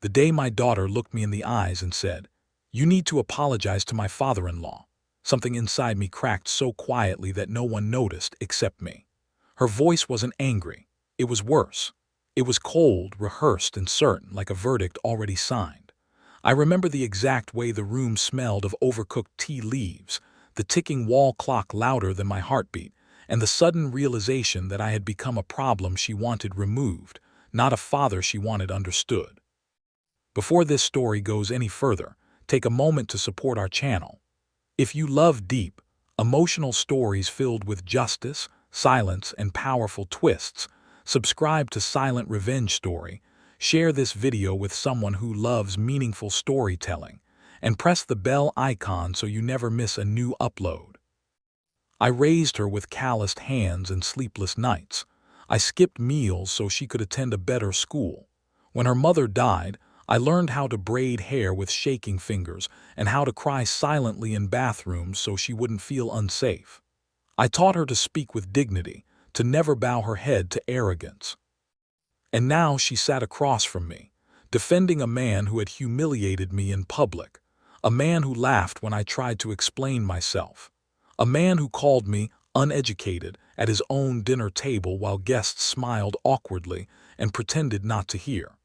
The day my daughter looked me in the eyes and said, "You need to apologize to my father-in-law." Something inside me cracked so quietly that no one noticed except me. Her voice wasn't angry. It was worse. It was cold, rehearsed, and certain, like a verdict already signed. I remember the exact way the room smelled of overcooked tea leaves, the ticking wall clock louder than my heartbeat, and the sudden realization that I had become a problem she wanted removed, not a father she wanted understood. Before this story goes any further, take a moment to support our channel. If you love deep, emotional stories filled with justice, silence, and powerful twists, subscribe to Silent Revenge Story, share this video with someone who loves meaningful storytelling, and press the bell icon so you never miss a new upload. I raised her with calloused hands and sleepless nights. I skipped meals so she could attend a better school. When her mother died, I learned how to braid hair with shaking fingers and how to cry silently in bathrooms so she wouldn't feel unsafe. I taught her to speak with dignity, to never bow her head to arrogance. And now she sat across from me, defending a man who had humiliated me in public, a man who laughed when I tried to explain myself, a man who called me uneducated at his own dinner table while guests smiled awkwardly and pretended not to hear.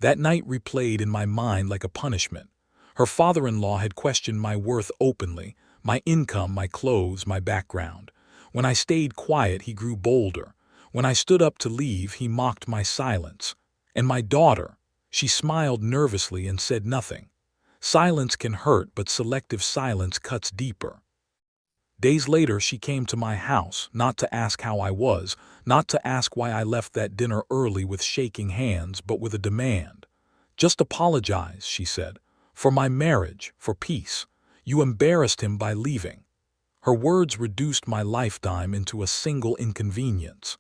That night replayed in my mind like a punishment. Her father-in-law had questioned my worth openly, my income, my clothes, my background. When I stayed quiet, he grew bolder. When I stood up to leave, he mocked my silence. And my daughter, she smiled nervously and said nothing. Silence can hurt, but selective silence cuts deeper. Days later, she came to my house, not to ask how I was, not to ask why I left that dinner early with shaking hands, but with a demand. "Just apologize," she said, "for my marriage, for peace. You embarrassed him by leaving." Her words reduced my lifetime into a single inconvenience.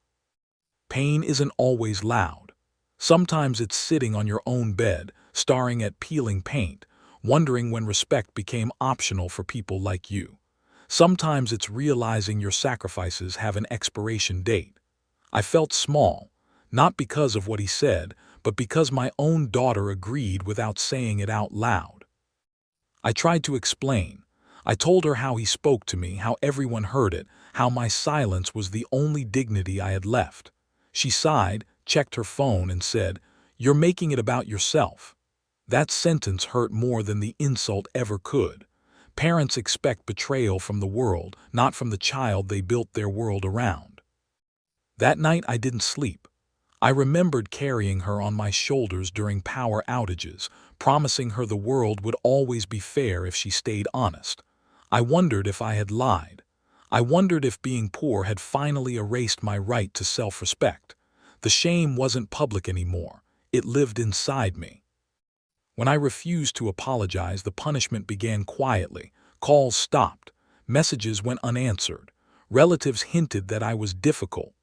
Pain isn't always loud. Sometimes it's sitting on your own bed, staring at peeling paint, wondering when respect became optional for people like you. Sometimes it's realizing your sacrifices have an expiration date. I felt small, not because of what he said, but because my own daughter agreed without saying it out loud. I tried to explain. I told her how he spoke to me, how everyone heard it, how my silence was the only dignity I had left. She sighed, checked her phone, and said, "You're making it about yourself." That sentence hurt more than the insult ever could. Parents expect betrayal from the world, not from the child they built their world around. That night I didn't sleep. I remembered carrying her on my shoulders during power outages, promising her the world would always be fair if she stayed honest. I wondered if I had lied. I wondered if being poor had finally erased my right to self-respect. The shame wasn't public anymore. It lived inside me. When I refused to apologize, the punishment began quietly. Calls stopped. Messages went unanswered. Relatives hinted that I was difficult.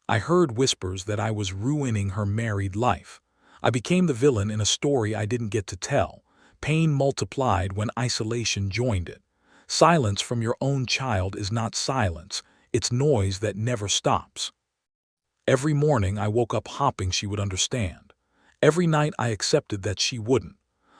I heard whispers that I was ruining her married life. I became the villain in a story I didn't get to tell. Pain multiplied when isolation joined it. Silence from your own child is not silence. It's noise that never stops. Every morning I woke up hoping she would understand. Every night I accepted that she wouldn't.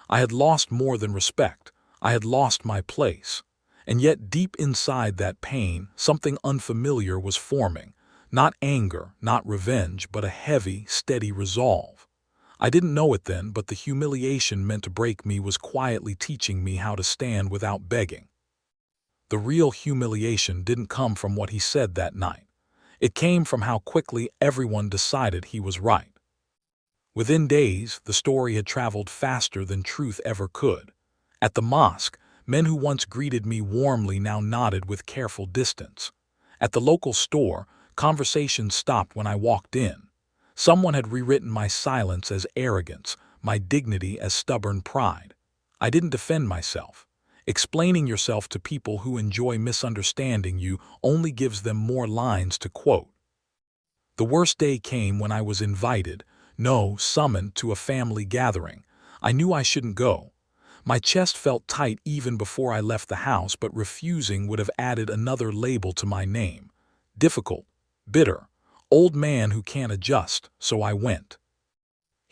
I had lost more than respect. I had lost my place. And yet deep inside that pain, something unfamiliar was forming. Not anger, not revenge, but a heavy, steady resolve. I didn't know it then, but the humiliation meant to break me was quietly teaching me how to stand without begging. The real humiliation didn't come from what he said that night. It came from how quickly everyone decided he was right. Within days, the story had traveled faster than truth ever could. At the mosque, men who once greeted me warmly now nodded with careful distance. At the local store, conversations stopped when I walked in. Someone had rewritten my silence as arrogance, my dignity as stubborn pride. I didn't defend myself. Explaining yourself to people who enjoy misunderstanding you only gives them more lines to quote. The worst day came when I was invited, no, summoned to a family gathering. I knew I shouldn't go. My chest felt tight even before I left the house, but refusing would have added another label to my name. Difficult, bitter, old man who can't adjust, so I went.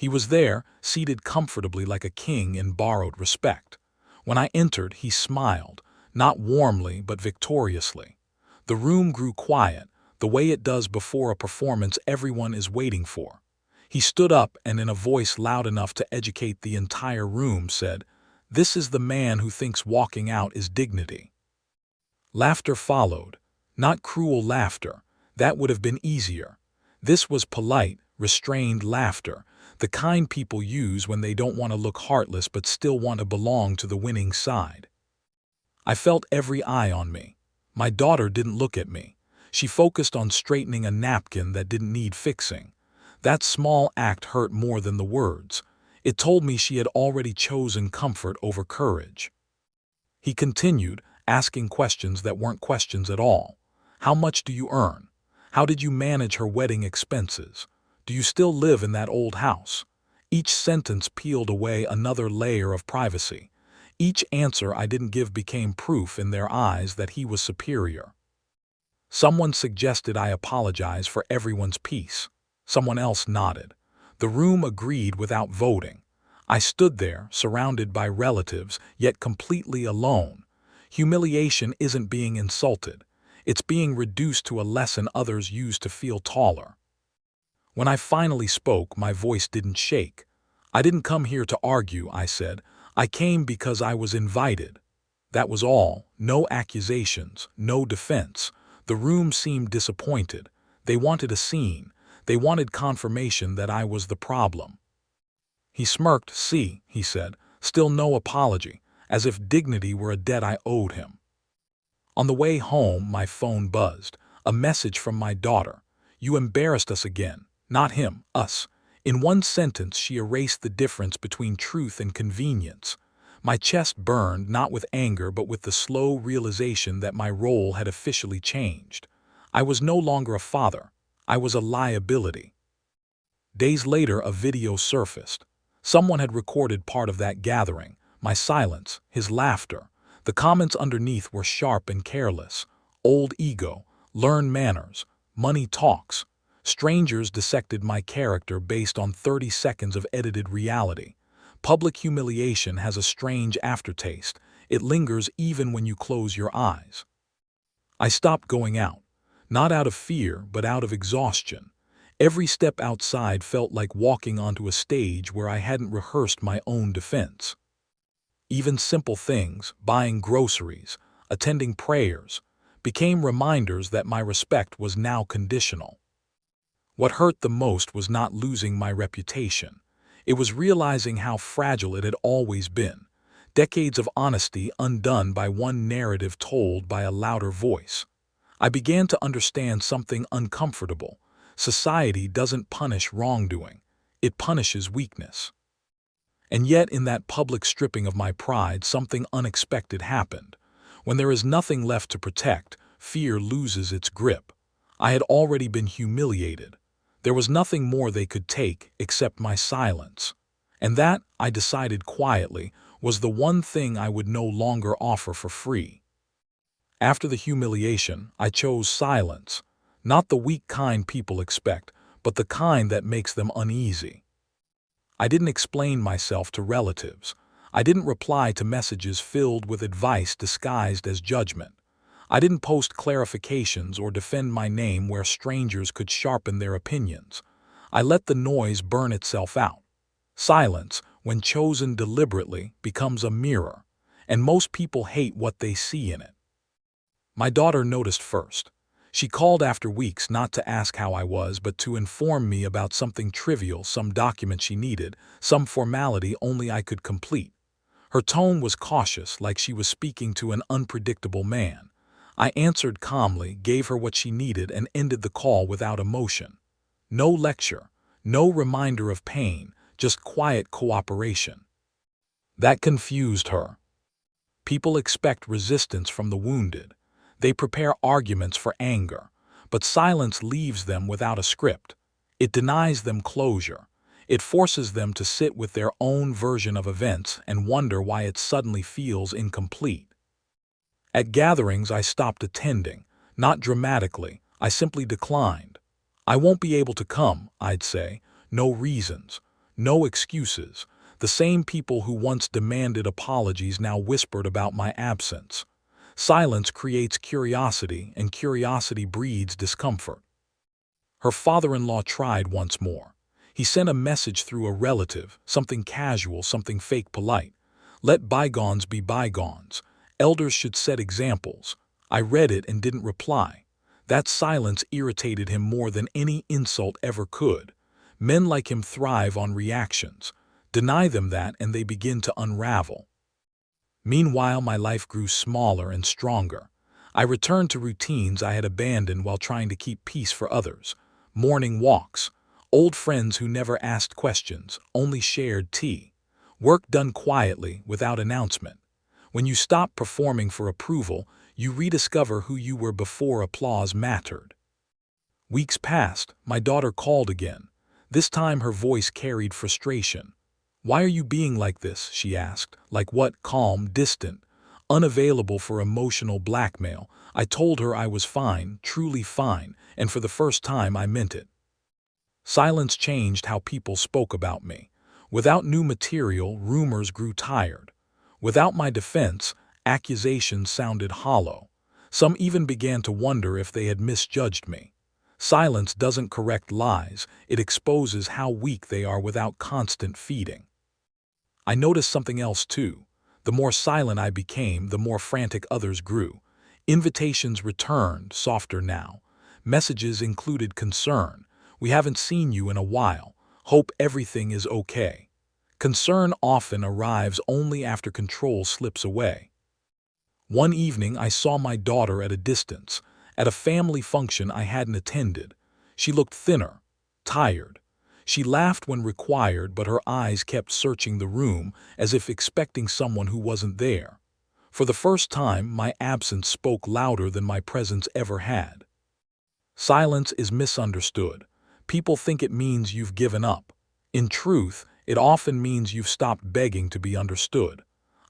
He was there, seated comfortably like a king in borrowed respect. When I entered, he smiled, not warmly but victoriously. The room grew quiet, the way it does before a performance everyone is waiting for. He stood up and in a voice loud enough to educate the entire room said, "This is the man who thinks walking out is dignity." Laughter followed, not cruel laughter. That would have been easier. This was polite, restrained laughter, the kind people use when they don't want to look heartless but still want to belong to the winning side. I felt every eye on me. My daughter didn't look at me. She focused on straightening a napkin that didn't need fixing. That small act hurt more than the words. It told me she had already chosen comfort over courage. He continued, asking questions that weren't questions at all. How much do you earn? How did you manage her wedding expenses? Do you still live in that old house? Each sentence peeled away another layer of privacy. Each answer I didn't give became proof in their eyes that he was superior. Someone suggested I apologize for everyone's peace. Someone else nodded. The room agreed without voting. I stood there, surrounded by relatives, yet completely alone. Humiliation isn't being insulted. It's being reduced to a lesson others use to feel taller. When I finally spoke, my voice didn't shake. "I didn't come here to argue," I said. "I came because I was invited." That was all. No accusations, no defense. The room seemed disappointed. They wanted a scene. They wanted confirmation that I was the problem. He smirked. "See," he said, "still no apology, as if dignity were a debt I owed him." On the way home, my phone buzzed. A message from my daughter. "You embarrassed us again." Not him, us. In one sentence, she erased the difference between truth and convenience. My chest burned, not with anger but with the slow realization that my role had officially changed. I was no longer a father. I was a liability. Days later, a video surfaced. Someone had recorded part of that gathering, my silence, his laughter. The comments underneath were sharp and careless. "Old ego, learn manners, money talks." Strangers dissected my character based on 30 seconds of edited reality. Public humiliation has a strange aftertaste. It lingers even when you close your eyes. I stopped going out. Not out of fear, but out of exhaustion. Every step outside felt like walking onto a stage where I hadn't rehearsed my own defense. Even simple things, buying groceries, attending prayers, became reminders that my respect was now conditional. What hurt the most was not losing my reputation. It was realizing how fragile it had always been. Decades of honesty undone by one narrative told by a louder voice. I began to understand something uncomfortable. Society doesn't punish wrongdoing. It punishes weakness. And yet, in that public stripping of my pride, something unexpected happened. When there is nothing left to protect, fear loses its grip. I had already been humiliated. There was nothing more they could take except my silence. And that, I decided quietly, was the one thing I would no longer offer for free. After the humiliation, I chose silence. Not the weak kind people expect, but the kind that makes them uneasy. I didn't explain myself to relatives. I didn't reply to messages filled with advice disguised as judgment. I didn't post clarifications or defend my name where strangers could sharpen their opinions. I let the noise burn itself out. Silence, when chosen deliberately, becomes a mirror, and most people hate what they see in it. My daughter noticed first. She called after weeks not to ask how I was, but to inform me about something trivial, some document she needed, some formality only I could complete. Her tone was cautious, like she was speaking to an unpredictable man. I answered calmly, gave her what she needed, and ended the call without emotion. No lecture, no reminder of pain, just quiet cooperation. That confused her. People expect resistance from the wounded. They prepare arguments for anger, but silence leaves them without a script. It denies them closure. It forces them to sit with their own version of events and wonder why it suddenly feels incomplete. At gatherings I stopped attending, not dramatically, I simply declined. "I won't be able to come," I'd say. No reasons, No excuses. The same people who once demanded apologies now whispered about my absence. Silence creates curiosity, and curiosity breeds discomfort. Her father-in-law tried once more. He sent a message through a relative, something casual, something fake polite. Let bygones be bygones. Elders should set examples. I read it and didn't reply. That silence irritated him more than any insult ever could. Men like him thrive on reactions. Deny them that and they begin to unravel. Meanwhile, my life grew smaller and stronger. I returned to routines I had abandoned while trying to keep peace for others. Morning walks, old friends who never asked questions, only shared tea. Work done quietly, without announcement. When you stop performing for approval, you rediscover who you were before applause mattered. Weeks passed, my daughter called again. This time her voice carried frustration. "Why are you being like this?" she asked. "Like what?" Calm, distant, unavailable for emotional blackmail. I told her I was fine, truly fine, and for the first time I meant it. Silence changed how people spoke about me. Without new material, rumors grew tired. Without my defense, accusations sounded hollow. Some even began to wonder if they had misjudged me. Silence doesn't correct lies, it exposes how weak they are without constant feeding. I noticed something else too. The more silent I became, the more frantic others grew. Invitations returned, softer now. Messages included concern. "We haven't seen you in a while. Hope everything is okay." Concern often arrives only after control slips away. One evening I saw my daughter at a distance, at a family function I hadn't attended. She looked thinner, tired. She laughed when required, but her eyes kept searching the room as if expecting someone who wasn't there. For the first time, my absence spoke louder than my presence ever had. Silence is misunderstood. People think it means you've given up. In truth, it often means you've stopped begging to be understood.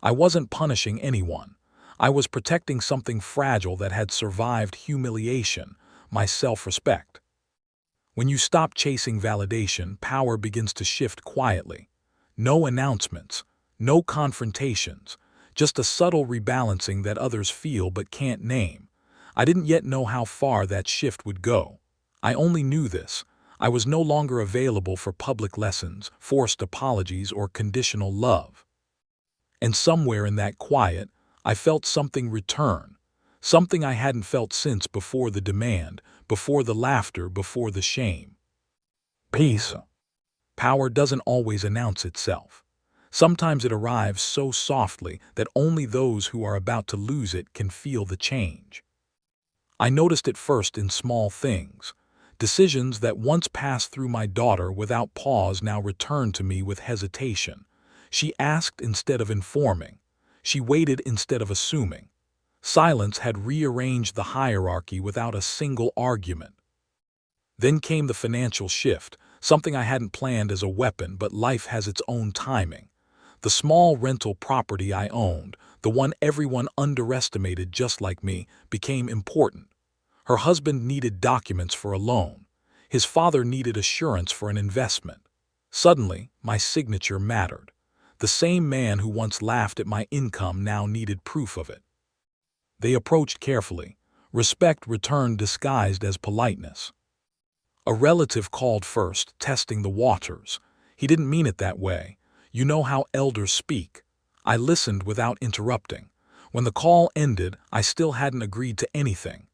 I wasn't punishing anyone. I was protecting something fragile that had survived humiliation, my self-respect. When you stop chasing validation, power begins to shift quietly. No announcements, no confrontations, just a subtle rebalancing that others feel but can't name. I didn't yet know how far that shift would go. I only knew this. I was no longer available for public lessons, forced apologies, or conditional love. And somewhere in that quiet, I felt something return. Something I hadn't felt since before the demand, before the laughter, before the shame. Peace. Power doesn't always announce itself. Sometimes it arrives so softly that only those who are about to lose it can feel the change. I noticed it first in small things. Decisions that once passed through my daughter without pause now returned to me with hesitation. She asked instead of informing. She waited instead of assuming. Silence had rearranged the hierarchy without a single argument. Then came the financial shift, something I hadn't planned as a weapon, but life has its own timing. The small rental property I owned, the one everyone underestimated just like me, became important. Her husband needed documents for a loan. His father needed assurance for an investment. Suddenly, my signature mattered. The same man who once laughed at my income now needed proof of it. They approached carefully. Respect returned disguised as politeness. A relative called first, testing the waters. He didn't mean it that way. You know how elders speak. I listened without interrupting. When the call ended, I still hadn't agreed to anything.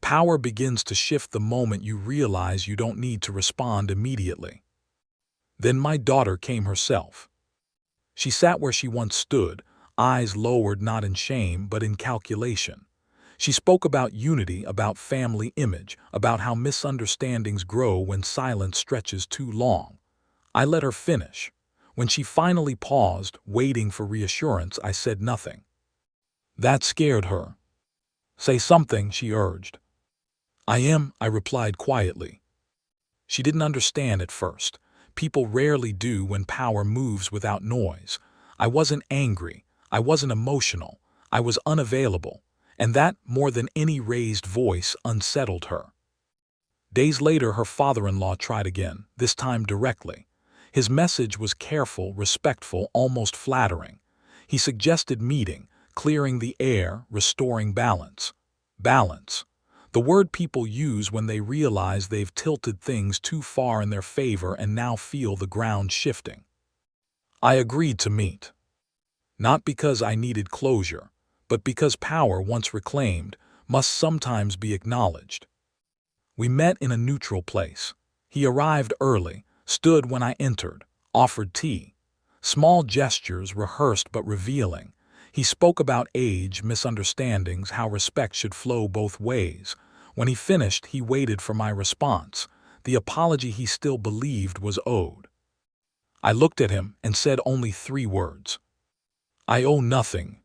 Power begins to shift the moment you realize you don't need to respond immediately. Then my daughter came herself. She sat where she once stood, eyes lowered not in shame but in calculation. She spoke about unity, about family image, about how misunderstandings grow when silence stretches too long. I let her finish. When she finally paused, waiting for reassurance, I said nothing. That scared her. "Say something," she urged. "I am," I replied quietly. She didn't understand at first. People rarely do when power moves without noise. I wasn't angry. I wasn't emotional. I was unavailable. And that, more than any raised voice, unsettled her. Days later, her father-in-law tried again, this time directly. His message was careful, respectful, almost flattering. He suggested meeting, clearing the air, restoring balance. Balance. The word people use when they realize they've tilted things too far in their favor and now feel the ground shifting. I agreed to meet. Not because I needed closure, but because power once reclaimed must sometimes be acknowledged. We met in a neutral place. He arrived early, stood when I entered, offered tea. Small gestures, rehearsed but revealing. He spoke about age, misunderstandings, how respect should flow both ways. When he finished, he waited for my response, the apology he still believed was owed. I looked at him and said only 3 words. I owe nothing.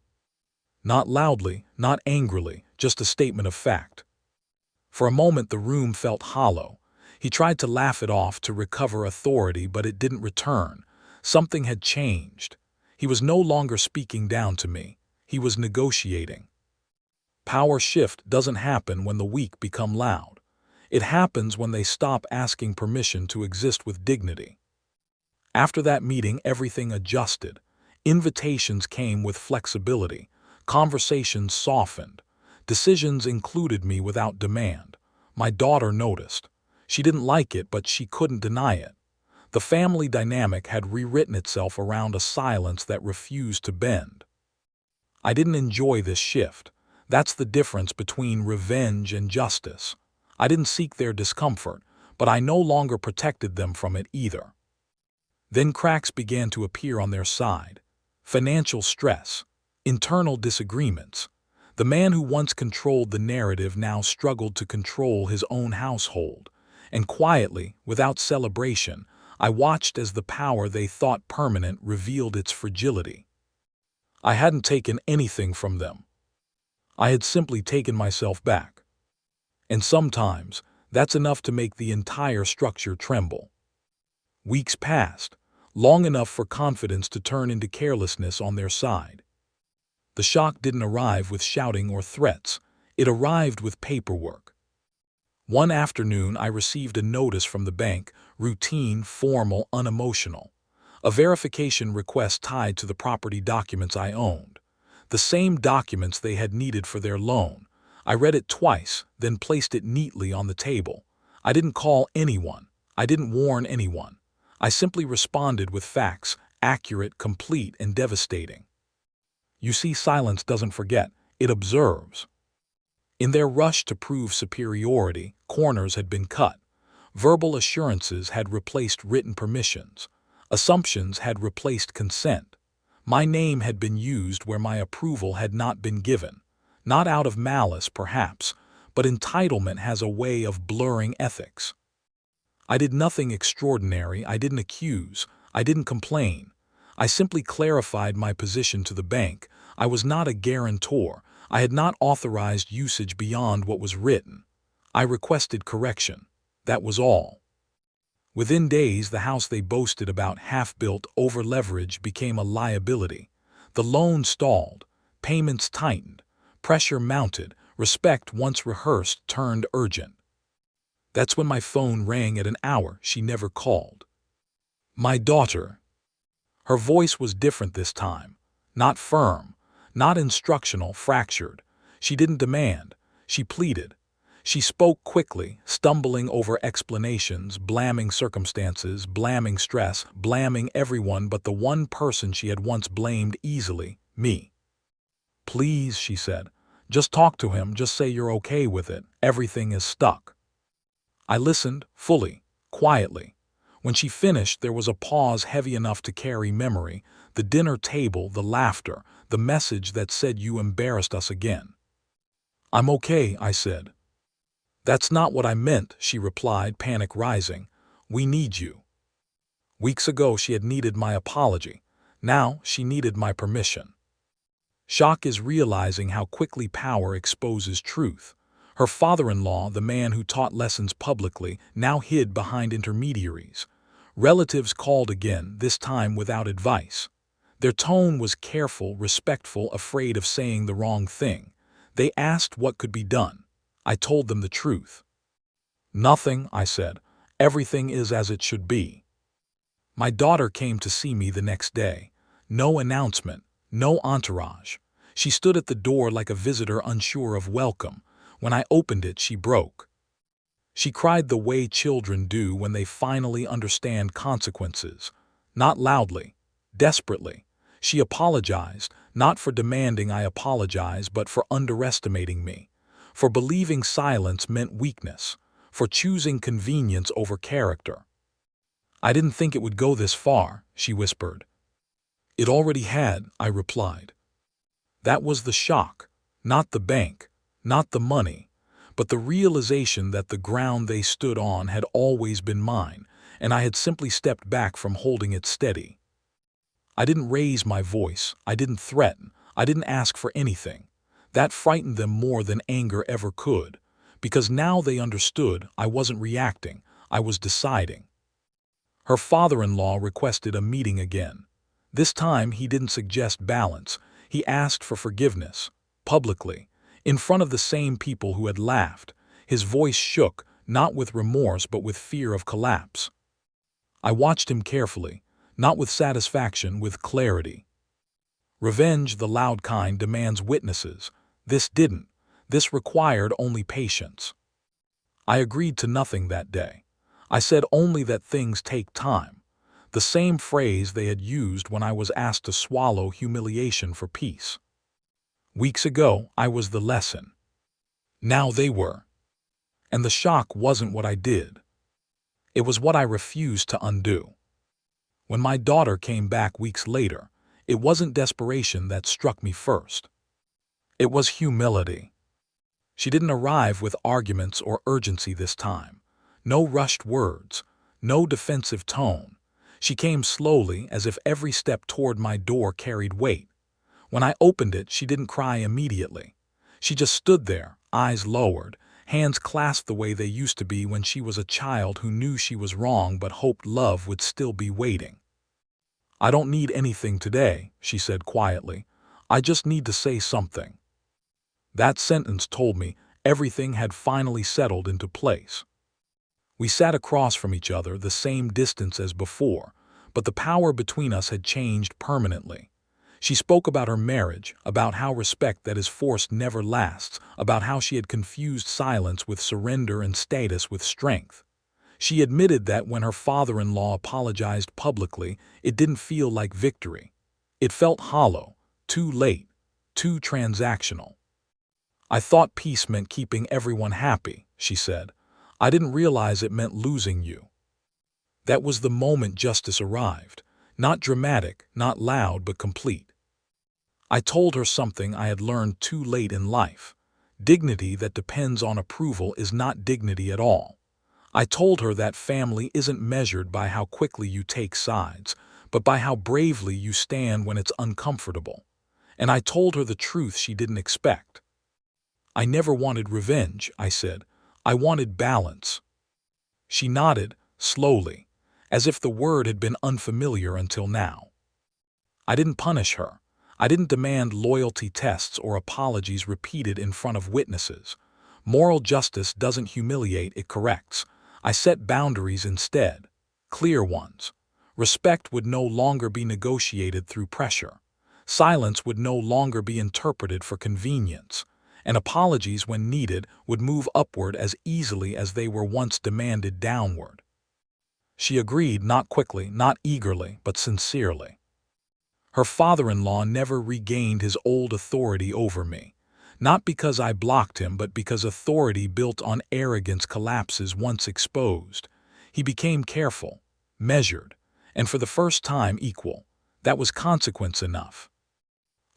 Not loudly, not angrily, just a statement of fact. For a moment the room felt hollow. He tried to laugh it off, to recover authority, but it didn't return. Something had changed. He was no longer speaking down to me. He was negotiating. Power shift doesn't happen when the weak become loud. It happens when they stop asking permission to exist with dignity. After that meeting, everything adjusted. Invitations came with flexibility. Conversations softened. Decisions included me without demand. My daughter noticed. She didn't like it, but she couldn't deny it. The family dynamic had rewritten itself around a silence that refused to bend. I didn't enjoy this shift. That's the difference between revenge and justice. I didn't seek their discomfort, but I no longer protected them from it either. Then cracks began to appear on their side. Financial stress, internal disagreements. The man who once controlled the narrative now struggled to control his own household. And quietly, without celebration, I watched as the power they thought permanent revealed its fragility. I hadn't taken anything from them. I had simply taken myself back. And sometimes, that's enough to make the entire structure tremble. Weeks passed, long enough for confidence to turn into carelessness on their side. The shock didn't arrive with shouting or threats. It arrived with paperwork. One afternoon, I received a notice from the bank, routine, formal, unemotional. A verification request tied to the property documents I owned. The same documents they had needed for their loan. I read it twice, then placed it neatly on the table. I didn't call anyone. I didn't warn anyone. I simply responded with facts, accurate, complete, and devastating. You see, silence doesn't forget, it observes. In their rush to prove superiority, corners had been cut. Verbal assurances had replaced written permissions. Assumptions had replaced consent. My name had been used where my approval had not been given. Not out of malice, perhaps, but entitlement has a way of blurring ethics. I did nothing extraordinary. I didn't accuse. I didn't complain. I simply clarified my position to the bank. I was not a guarantor. I had not authorized usage beyond what was written. I requested correction. That was all. Within days, the house they boasted about, half-built, over-leveraged, became a liability. The loan stalled. Payments tightened. Pressure mounted. Respect, once rehearsed, turned urgent. That's when my phone rang at an hour she never called. My daughter. Her voice was different this time. Not firm. Not instructional, fractured. She didn't demand. She pleaded. She spoke quickly, stumbling over explanations, blaming circumstances, blaming stress, blaming everyone but the one person she had once blamed easily, me. Please, she said, just talk to him, just say you're okay with it, everything is stuck. I listened, fully, quietly. When she finished, there was a pause heavy enough to carry memory, the dinner table, the laughter, the message that said you embarrassed us again. I'm okay, I said. That's not what I meant, she replied, panic rising. We need you. Weeks ago she had needed my apology. Now she needed my permission. Shock is realizing how quickly power exposes truth. Her father-in-law, the man who taught lessons publicly, now hid behind intermediaries. Relatives called again, this time without advice. Their tone was careful, respectful, afraid of saying the wrong thing. They asked what could be done. I told them the truth. Nothing, I said. Everything is as it should be. My daughter came to see me the next day. No announcement, no entourage. She stood at the door like a visitor unsure of welcome. When I opened it, she broke. She cried the way children do when they finally understand consequences. Not loudly, desperately. She apologized, not for demanding I apologize, but for underestimating me, for believing silence meant weakness, for choosing convenience over character. I didn't think it would go this far, she whispered. It already had, I replied. That was the shock, not the bank, not the money, but the realization that the ground they stood on had always been mine, and I had simply stepped back from holding it steady. I didn't raise my voice, I didn't threaten, I didn't ask for anything. That frightened them more than anger ever could, because now they understood I wasn't reacting, I was deciding. Her father-in-law requested a meeting again. This time he didn't suggest balance, he asked for forgiveness, publicly, in front of the same people who had laughed. His voice shook, not with remorse but with fear of collapse. I watched him carefully, not with satisfaction, with clarity. Revenge, the loud kind, demands witnesses. This didn't. This required only patience. I agreed to nothing that day. I said only that things take time. The same phrase they had used when I was asked to swallow humiliation for peace. Weeks ago, I was the lesson. Now they were. And the shock wasn't what I did. It was what I refused to undo. When my daughter came back weeks later, it wasn't desperation that struck me first. It was humility. She didn't arrive with arguments or urgency this time. No rushed words, no defensive tone. She came slowly, as if every step toward my door carried weight. When I opened it, she didn't cry immediately. She just stood there, eyes lowered, hands clasped the way they used to be when she was a child who knew she was wrong but hoped love would still be waiting. I don't need anything today, she said quietly. I just need to say something. That sentence told me everything had finally settled into place. We sat across from each other, the same distance as before, but the power between us had changed permanently. She spoke about her marriage, about how respect that is forced never lasts, about how she had confused silence with surrender and status with strength. She admitted that when her father-in-law apologized publicly, it didn't feel like victory. It felt hollow, too late, too transactional. I thought peace meant keeping everyone happy, she said. I didn't realize it meant losing you. That was the moment justice arrived. Not dramatic, not loud, but complete. I told her something I had learned too late in life. Dignity that depends on approval is not dignity at all. I told her that family isn't measured by how quickly you take sides, but by how bravely you stand when it's uncomfortable. And I told her the truth she didn't expect. I never wanted revenge, I said. I wanted balance. She nodded, slowly, as if the word had been unfamiliar until now. I didn't punish her. I didn't demand loyalty tests or apologies repeated in front of witnesses. Moral justice doesn't humiliate, it corrects. I set boundaries instead, clear ones. Respect would no longer be negotiated through pressure. Silence would no longer be interpreted for convenience. And apologies, when needed, would move upward as easily as they were once demanded downward. She agreed, not quickly, not eagerly, but sincerely. Her father-in-law never regained his old authority over me. Not because I blocked him, but because authority built on arrogance collapses once exposed. He became careful, measured, and for the first time equal. That was consequence enough.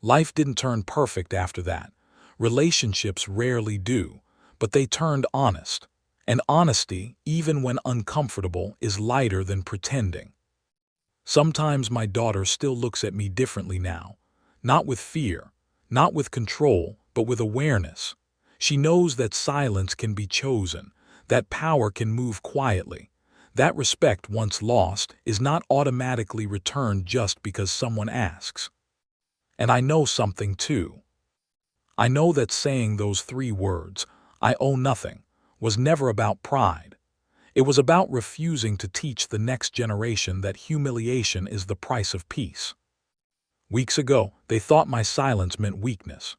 Life didn't turn perfect after that. Relationships rarely do, but they turned honest. And honesty, even when uncomfortable, is lighter than pretending. Sometimes my daughter still looks at me differently now. Not with fear, not with control, but with awareness. She knows that silence can be chosen, that power can move quietly. That respect once lost is not automatically returned just because someone asks. And I know something too. I know that saying those 3 words, I owe nothing, was never about pride. It was about refusing to teach the next generation that humiliation is the price of peace. Weeks ago, they thought my silence meant weakness.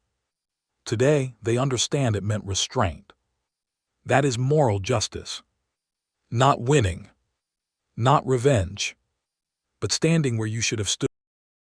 Today, they understand it meant restraint. That is moral justice. Not winning, not revenge, but standing where you should have stood.